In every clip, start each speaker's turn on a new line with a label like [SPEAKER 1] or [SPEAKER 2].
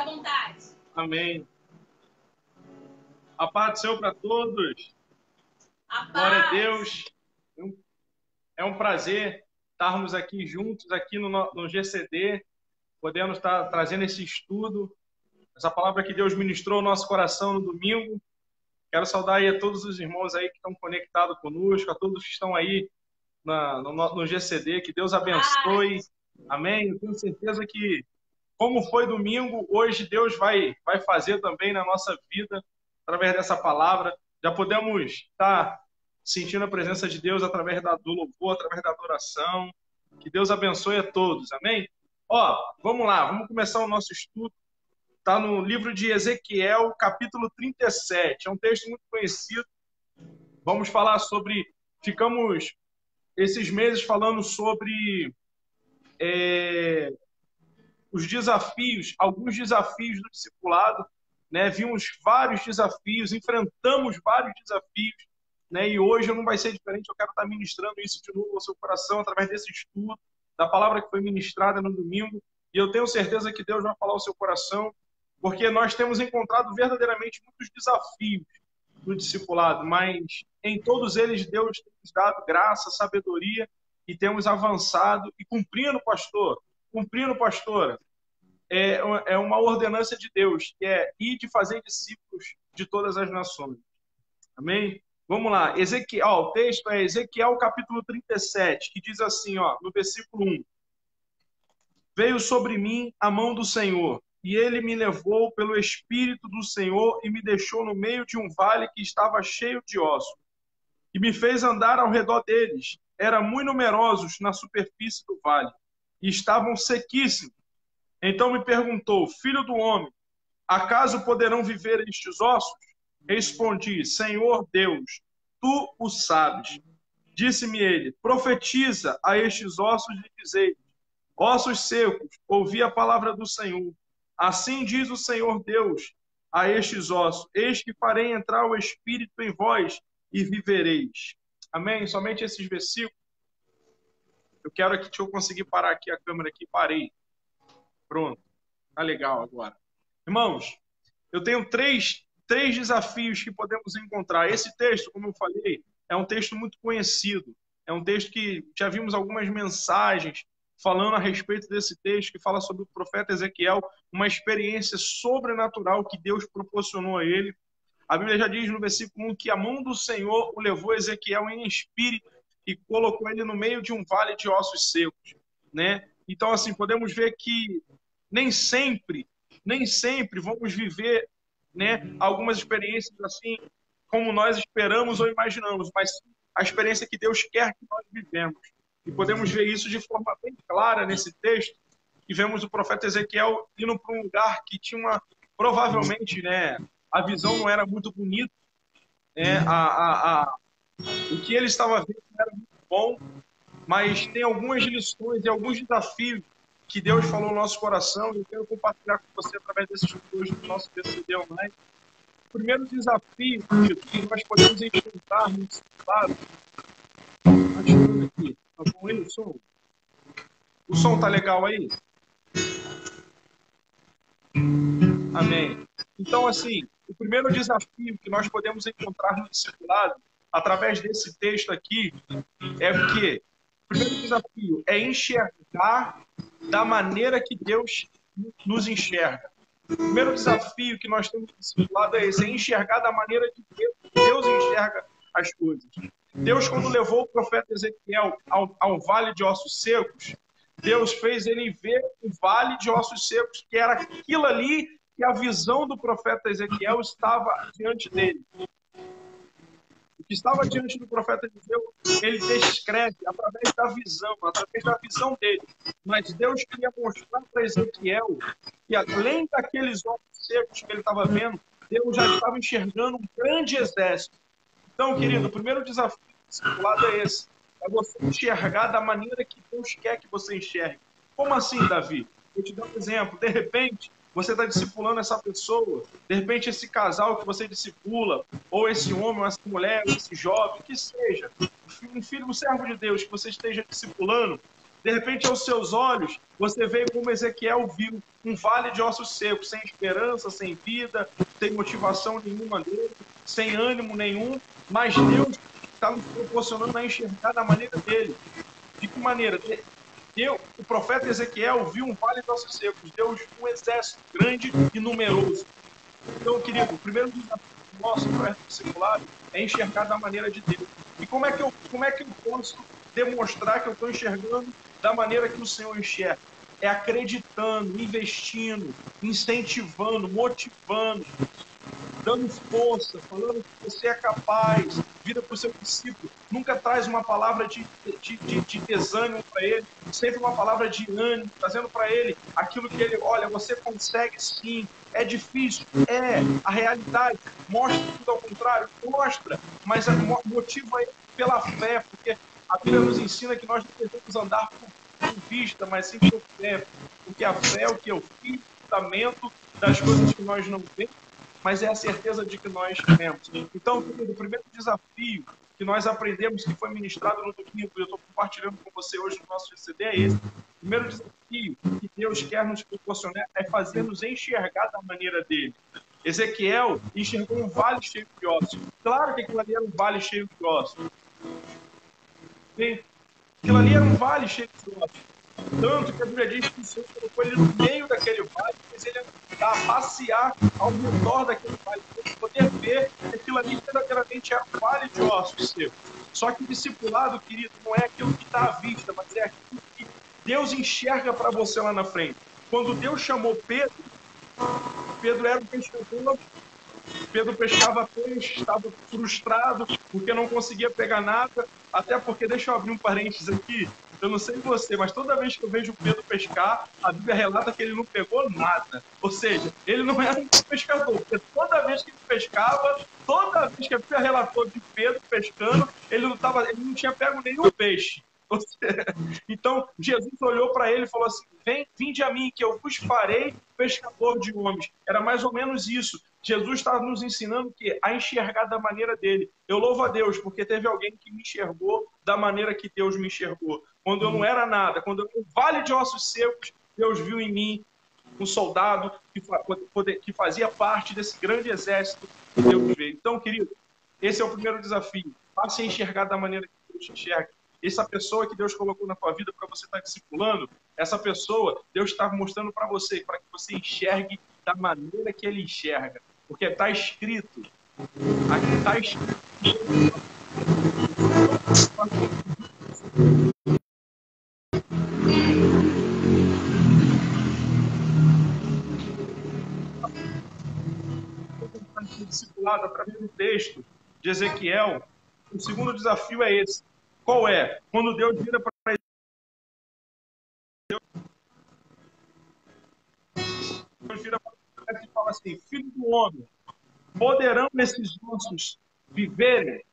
[SPEAKER 1] Fica à vontade.
[SPEAKER 2] Amém. A paz do Senhor para todos.
[SPEAKER 1] A paz.
[SPEAKER 2] Glória a Deus. É um prazer estarmos aqui juntos, aqui no GCD, podendo estar trazendo esse estudo, essa palavra que Deus ministrou ao nosso coração no domingo. Quero saudar aí a todos os irmãos aí que estão conectados conosco, a todos que estão aí no GCD, que Deus abençoe. Amém? Eu tenho certeza que, como foi domingo, hoje Deus vai fazer também na nossa vida, através dessa palavra. Já podemos estar sentindo a presença de Deus através do louvor, através da adoração. Que Deus abençoe a todos. Amém? Ó, vamos lá, vamos começar o nosso estudo. Está no livro de Ezequiel, capítulo 37. É um texto muito conhecido. Vamos falar sobre... Ficamos esses meses falando sobre os desafios, alguns desafios do discipulado, né? Vimos vários desafios, enfrentamos vários desafios, né? E hoje não vai ser diferente. Eu quero estar ministrando isso de novo ao seu coração, através desse estudo, da palavra que foi ministrada no domingo. E eu tenho certeza que Deus vai falar ao seu coração, porque nós temos encontrado verdadeiramente muitos desafios no discipulado, mas em todos eles Deus tem nos dado graça, sabedoria, e temos avançado e cumprindo, pastora, é uma ordenança de Deus, que é ir de fazer discípulos de todas as nações. Amém? Vamos lá. Ezequiel, o texto é Ezequiel capítulo 37, que diz assim, ó, no versículo 1. Veio sobre mim a mão do Senhor, e ele me levou pelo Espírito do Senhor e me deixou no meio de um vale que estava cheio de ossos, e me fez andar ao redor deles. Eram muito numerosos na superfície do vale, e estavam sequíssimos. Então me perguntou: filho do homem, acaso poderão viver estes ossos? Respondi: Senhor Deus, tu o sabes. Disse-me ele: profetiza a estes ossos e dizei: ossos secos, ouvi a palavra do Senhor. Assim diz o Senhor Deus a estes ossos: eis que farei entrar o Espírito em vós e vivereis. Amém? Somente esses versículos. Eu quero aqui, deixa eu conseguir parar aqui a câmera aqui. Parei. Pronto. Tá legal agora. Irmãos, eu tenho três desafios que podemos encontrar. Esse texto, como eu falei, é um texto muito conhecido. É um texto que já vimos algumas mensagens falando a respeito desse texto, que fala sobre o profeta Ezequiel, uma experiência sobrenatural que Deus proporcionou a ele. A Bíblia já diz no versículo 1 que a mão do Senhor o levou Ezequiel em espírito e colocou ele no meio de um vale de ossos secos, né? Então, assim, podemos ver que nem sempre vamos viver, né, algumas experiências assim como nós esperamos ou imaginamos, mas a experiência que Deus quer que nós vivemos. E podemos ver isso de forma bem clara nesse texto, que vemos o profeta Ezequiel indo para um lugar que tinha provavelmente, né, a visão não era muito bonita, né, o que ele estava vendo não era muito bom, mas tem algumas lições e alguns desafios que Deus falou no nosso coração, e eu quero compartilhar com você através desses estudos do nosso GCD Online. O primeiro desafio que nós podemos enfrentar no discipulado, aqui, tá bom aí o som? O som tá legal aí? Amém. Então, assim, o primeiro desafio que nós podemos encontrar no discipulado, através desse texto aqui, é o quê? O primeiro desafio é enxergar da maneira que Deus nos enxerga. O primeiro desafio que nós temos no discipulado é esse, é enxergar da maneira que Deus enxerga as coisas. Deus, quando levou o profeta Ezequiel ao vale de ossos secos, Deus fez ele ver o vale de ossos secos, que era aquilo ali que a visão do profeta Ezequiel estava diante dele. O que estava diante do profeta Ezequiel, ele descreve através da visão dele. Mas Deus queria mostrar para Ezequiel que, além daqueles ossos secos que ele estava vendo, Deus já estava enxergando um grande exército. Então, querido, o primeiro desafio do discipulado é esse. É você enxergar da maneira que Deus quer que você enxergue. Como assim, Davi? Eu te dou um exemplo. De repente, você está discipulando essa pessoa, de repente esse casal que você discipula, ou esse homem, ou essa mulher, ou esse jovem, que seja, um filho, um servo de Deus que você esteja discipulando, De repente, aos seus olhos, você vê como Ezequiel viu um vale de ossos secos, sem esperança, sem vida, sem motivação nenhuma dele, sem ânimo nenhum, mas Deus está nos proporcionando a enxergar da maneira dele. De que maneira? O profeta Ezequiel viu um vale de ossos secos, Deus viu um exército grande e numeroso. Então, querido, o primeiro desafio nosso para o discipulado é enxergar da maneira de Deus. E como é que eu posso demonstrar que eu estou enxergando da maneira que o Senhor enxerga? É acreditando, investindo, incentivando, motivando, dando força, falando que você é capaz, vira para o seu discípulo. Nunca traz uma palavra de desânimo para ele, sempre uma palavra de ânimo, trazendo para ele aquilo que ele, olha, você consegue sim, é difícil, a realidade, mostra tudo ao contrário, mostra, mas motiva ele pela fé, porque a Bíblia nos ensina que nós não devemos andar por vista, mas sim por fé, porque a fé é o que? O fundamento das coisas que nós não vemos, mas é a certeza de que nós temos. Então, querido, o primeiro desafio que nós aprendemos, que foi ministrado no domingo, eu estou compartilhando com você hoje no nosso GCD, é esse. O primeiro desafio que Deus quer nos proporcionar é fazer-nos enxergar da maneira dele. Ezequiel enxergou um vale cheio de ossos. Claro que aquilo ali era um vale cheio de ossos. Aquilo ali era um vale cheio de ossos. Tanto que a Bíblia diz que o Senhor colocou ele no meio daquele vale, fez ele a passear ao redor daquele vale, para poder ver que aquilo ali verdadeiramente era um vale de ossos secos. Só que o discipulado, querido, não é aquilo que está à vista, mas é aquilo que Deus enxerga para você lá na frente. Quando Deus chamou Pedro, Pedro era um pescador, Pedro pescava peixe, estava frustrado porque não conseguia pegar nada, até porque, deixa eu abrir um parênteses aqui, eu não sei você, mas toda vez que eu vejo Pedro pescar, a Bíblia relata que ele não pegou nada. Ou seja, ele não era um pescador, porque toda vez que ele pescava, toda vez que a Bíblia relatou de Pedro pescando, ele não tinha pego nenhum peixe. Então, Jesus olhou para ele e falou assim, vinde a mim, que eu vos farei pescador de homens. Era mais ou menos isso. Jesus estava nos ensinando a enxergar da maneira dele. Eu louvo a Deus, porque teve alguém que me enxergou da maneira que Deus me enxergou. Quando eu não era nada, quando eu era um vale de ossos secos, Deus viu em mim um soldado que fazia parte desse grande exército que Deus vê. Então, querido, esse é o primeiro desafio. Passe a enxergar da maneira que Deus te enxerga. Essa pessoa que Deus colocou na tua vida para você estar discipulando, essa pessoa, Deus está mostrando para você, para que você enxergue da maneira que Ele enxerga. Porque está escrito, aqui está escrito. Discipulado através do texto de Ezequiel. O segundo desafio é esse. Qual é? Quando Deus vira para Deus vira para ele e fala assim, filho do homem, poderão esses ossos viverem?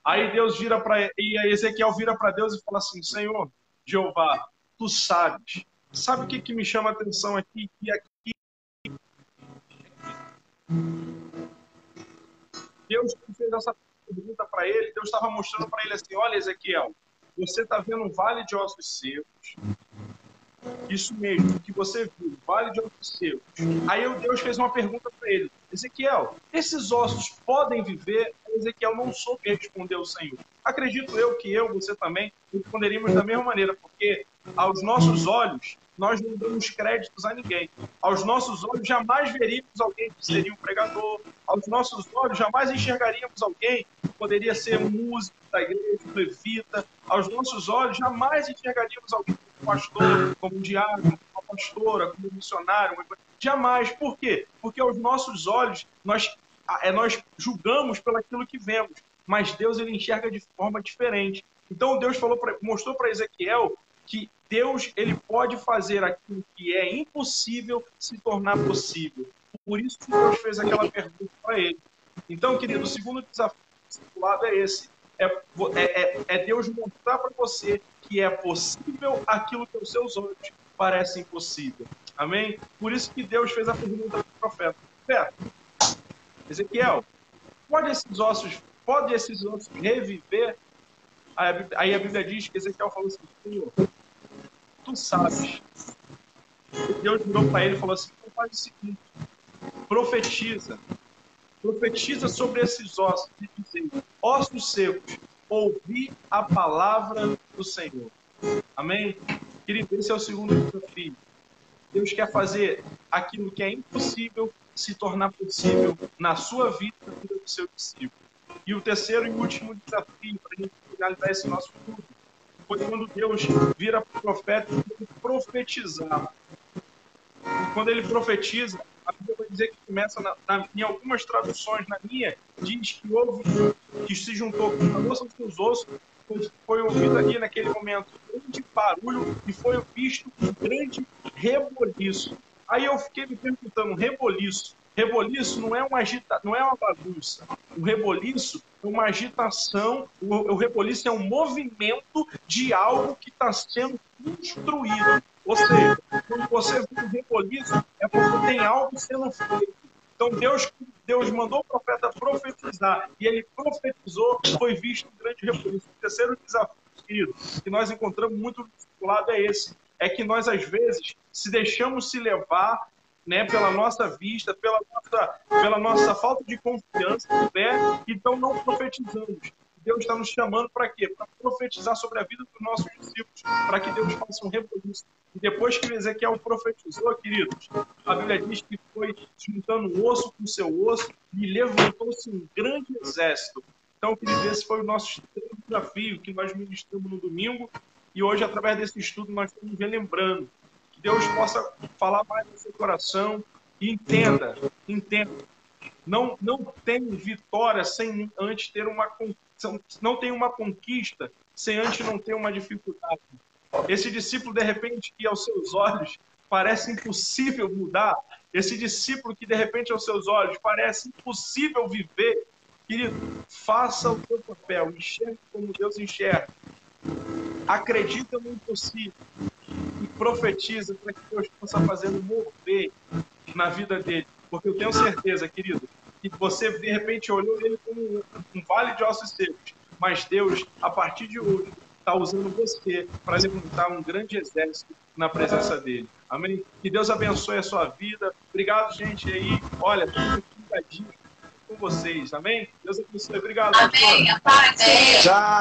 [SPEAKER 2] Aí Deus vira para Ezequiel vira para Deus e fala assim, Senhor, Jeová, tu sabes. Sabe o que me chama a atenção aqui? Que aqui Deus fez essa pergunta para ele, Deus estava mostrando para ele assim, olha, Ezequiel, você está vendo um vale de ossos secos, isso mesmo, que você viu, vale de ossos secos. Aí Deus fez uma pergunta para ele, Ezequiel, esses ossos podem viver? Ezequiel não soube responder ao Senhor. Acredito eu que você também responderíamos da mesma maneira, porque aos nossos olhos, nós não damos créditos a ninguém. Aos nossos olhos, jamais veríamos alguém que seria um pregador. Aos nossos olhos, jamais enxergaríamos alguém que poderia ser um músico da igreja, um levita. Aos nossos olhos, jamais enxergaríamos alguém como um pastor, como um diácono, como uma pastora, como um missionário. Jamais. Por quê? Porque aos nossos olhos, nós julgamos pelo aquilo que vemos. Mas Deus, ele enxerga de forma diferente. Então, Deus mostrou para Ezequiel que Deus, ele pode fazer aquilo que é impossível se tornar possível. Por isso que Deus fez aquela pergunta para ele. Então, querido, o segundo desafio do lado é esse. É Deus mostrar para você que é possível aquilo que aos seus olhos parece impossível. Amém? Por isso que Deus fez a pergunta para o profeta. Ezequiel, pode esses ossos reviver? Aí a Bíblia diz que Ezequiel falou assim: Senhor, tu sabes. Deus virou para ele e falou assim: então faz o seguinte, profetiza. Profetiza sobre esses ossos, e dizer: ossos secos, ouvi a palavra do Senhor. Amém? Querido, esse é o segundo desafio. Deus quer fazer aquilo que é impossível se tornar possível na sua vida e na vida do seu discípulo. E o terceiro e último desafio, para a gente finalizar esse nosso estudo, foi quando Deus vira para o profeta e profetizar. E quando ele profetiza, a Bíblia vai dizer que começa em algumas traduções, na minha, diz que houve, que se juntou com a moça dos seus ossos, foi ouvido ali naquele momento um grande barulho e foi visto um grande reboliço. Aí eu fiquei me perguntando, reboliço. Reboliço não é não é uma bagunça. O reboliço é uma agitação, o reboliço é um movimento de algo que está sendo construído. Ou seja, quando você vê um reboliço, é porque tem algo sendo feito. Então Deus mandou o profeta profetizar, e ele profetizou, foi visto um grande reboliço. O terceiro desafio, querido, que nós encontramos muito no discipulado é esse, é que nós, às vezes, se deixamos se levar, né, pela nossa vista, pela nossa falta de confiança, fé, então não profetizamos. Deus está nos chamando para quê? Para profetizar sobre a vida dos nossos discípulos, para que Deus faça um reboliço. E depois que Ezequiel profetizou, queridos, a Bíblia diz que foi juntando osso com seu osso e levantou-se um grande exército. Então, queridos, esse foi o nosso desafio que nós ministramos no domingo, e hoje, através desse estudo, nós estamos relembrando. Que Deus possa falar mais no seu coração e entenda. Não tem vitória sem antes ter uma conquista. Não tem uma conquista sem antes não ter uma dificuldade. Esse discípulo, de repente, que aos seus olhos parece impossível mudar, esse discípulo que, de repente, aos seus olhos parece impossível viver, querido, faça o seu papel, enxergue como Deus enxerga. Acredita no impossível e profetiza para que Deus possa fazer um mover na vida dele. Porque eu tenho certeza, querido, que você, de repente, olhou ele como um vale de ossos secos, mas Deus, a partir de hoje, está usando você para levantar um grande exército na presença dele. Amém? Que Deus abençoe a sua vida. Obrigado, gente, aí. Olha, estou com vocês. Amém? Deus abençoe. Obrigado, pastor.
[SPEAKER 1] Amém. A paz. Tchau.